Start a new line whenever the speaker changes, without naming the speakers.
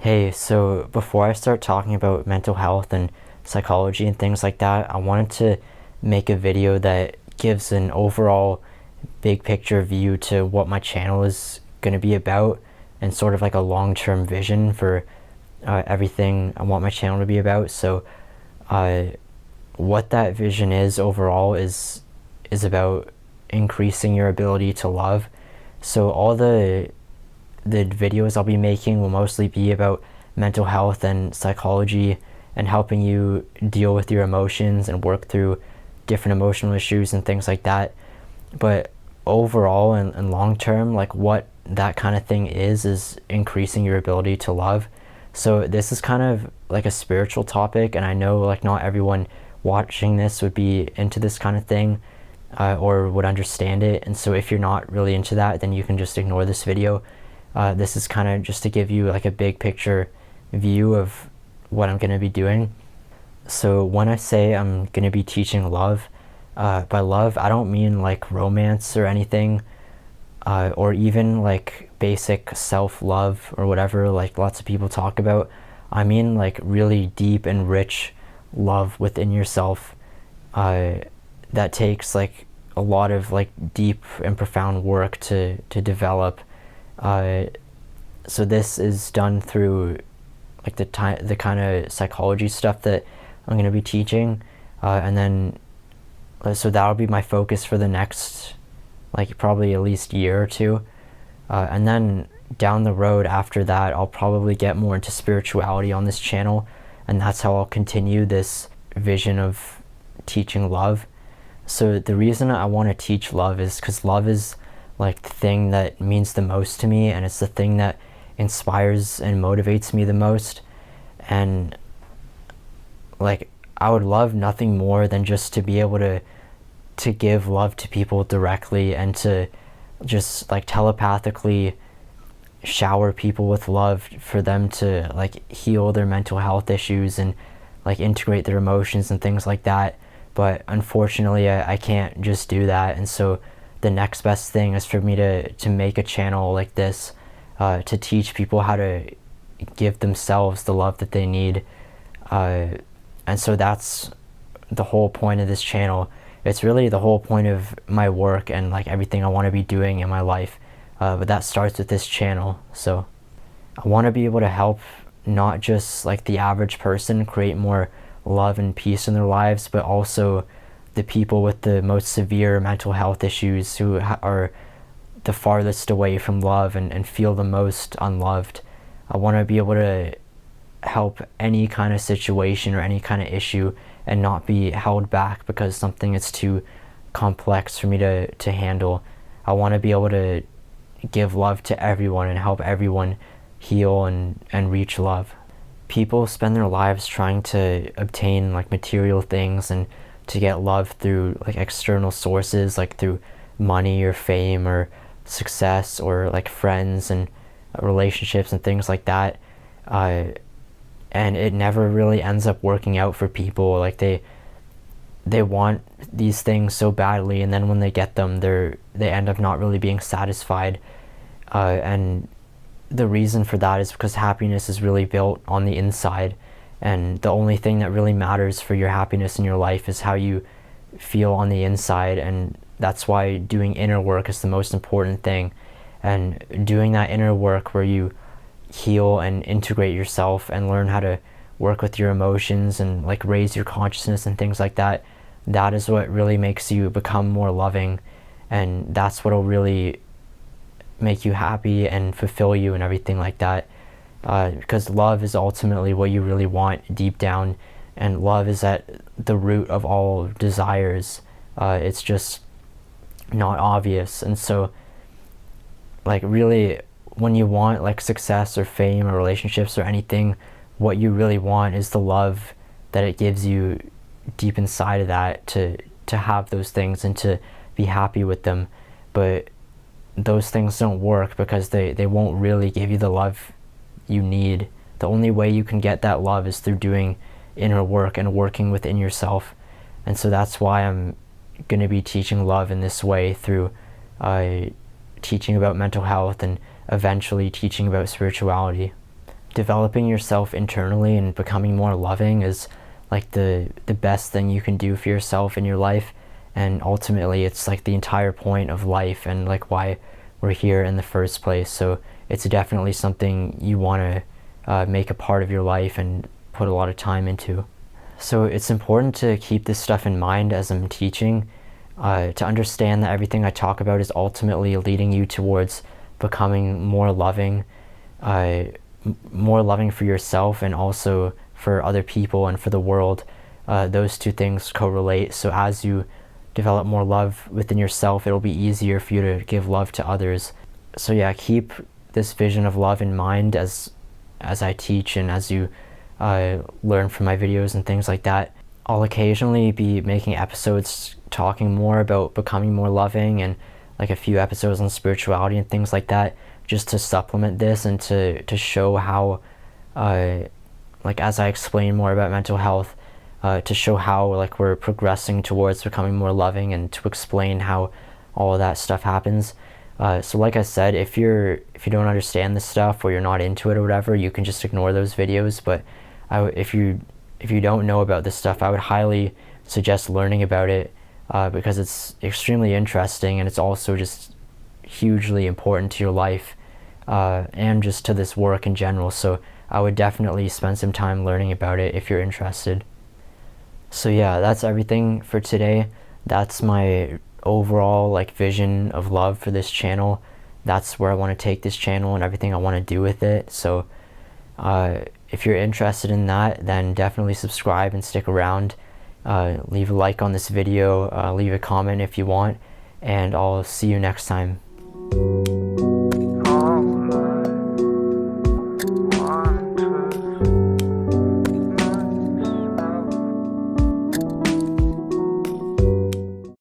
Hey, so before I start talking about mental health and psychology and things like that, I wanted to make a video that gives an overall big picture view to what my channel is going to be about and sort of like a long-term vision for everything I want my channel to be about. So, uh, what that vision is overall is about increasing your ability to love. So all the videos I'll be making will mostly be about mental health and psychology and helping you deal with your emotions and work through different emotional issues and things like that. But overall and long term, like what that kind of thing is increasing your ability to love. So this is kind of like a spiritual topic, and I know like not everyone watching this would be into this kind of thing, or would understand it. And so if you're not really into that, then you can just ignore this video. This is kind of just to give you like a big picture view of what I'm going to be doing. So when I say I'm going to be teaching love, by love, I don't mean like romance or anything, or even like basic self-love or whatever like lots of people talk about. I mean like really deep and rich love within yourself, that takes like a lot of like deep and profound work to develop. uh, so this is done through like the kind of psychology stuff that I'm going to be teaching, and then so that'll be my focus for the next like probably at least year or two, and then down the road after that I'll probably get more into spirituality on this channel, and that's how I'll continue this vision of teaching love. So the reason I want to teach love is because love is like the thing that means the most to me, and it's the thing that inspires and motivates me the most. And like I would love nothing more than just to be able to give love to people directly, and to just like telepathically shower people with love for them to like heal their mental health issues and like integrate their emotions and things like that. But unfortunately I can't just do that, and so the next best thing is for me to make a channel like this, to teach people how to give themselves the love that they need. And so that's the whole point of this channel. It's really the whole point of my work and like everything I want to be doing in my life. But that starts with this channel. So I want to be able to help not just like the average person create more love and peace in their lives, but also the people with the most severe mental health issues who are the farthest away from love and feel the most unloved. I want to be able to help any kind of situation or any kind of issue and not be held back because something is too complex for me to handle. I want to be able to give love to everyone and help everyone heal and reach love. People spend their lives trying to obtain like material things and to get love through like external sources, like through money or fame or success or like friends and relationships and things like that. And it never really ends up working out for people. Like they want these things so badly, and then when they get them, they end up not really being satisfied. And the reason for that is because happiness is really built on the inside, and the only thing that really matters for your happiness in your life is how you feel on the inside. And that's why doing inner work is the most important thing. And doing that inner work where you heal and integrate yourself and learn how to work with your emotions and like raise your consciousness and things like that, that is what really makes you become more loving, and that's what will really make you happy and fulfill you and everything like that. Because love is ultimately what you really want deep down, and love is at the root of all desires. It's just not obvious. And so like really when you want like success or fame or relationships or anything, what you really want is the love that it gives you deep inside of that to have those things and to be happy with them. But those things don't work because they won't really give you the love you need. The only way you can get that love is through doing inner work and working within yourself. And so that's why I'm going to be teaching love in this way, through teaching about mental health and eventually teaching about spirituality. developing yourself internally and becoming more loving is like the best thing you can do for yourself in your life, and ultimately it's like the entire point of life and like why we're here in the first place. So it's definitely something you want to make a part of your life and put a lot of time into. So it's important to keep this stuff in mind as I'm teaching, to understand that everything I talk about is ultimately leading you towards becoming more loving for yourself and also for other people and for the world. Those two things correlate. So as you develop more love within yourself, it'll be easier for you to give love to others. So yeah, keep this vision of love in mind as I teach and as you learn from my videos and things like that. I'll occasionally be making episodes talking more about becoming more loving, and like a few episodes on spirituality and things like that, just to supplement this and to show how like as I explain more about mental health, to show how like we're progressing towards becoming more loving, and to explain how all of that stuff happens. So like I said, if you don't understand this stuff or you're not into it or whatever, you can just ignore those videos. But if you don't know about this stuff, I would highly suggest learning about it, because it's extremely interesting, and it's also just hugely important to your life, and just to this work in general. So I would definitely spend some time learning about it if you're interested. So yeah, that's everything for today. That's my overall like vision of love for this channel. That's where I want to take this channel and everything I want to do with it. So if you're interested in that, then definitely subscribe and stick around. Leave a like on this video, leave a comment if you want, and I'll see you next time.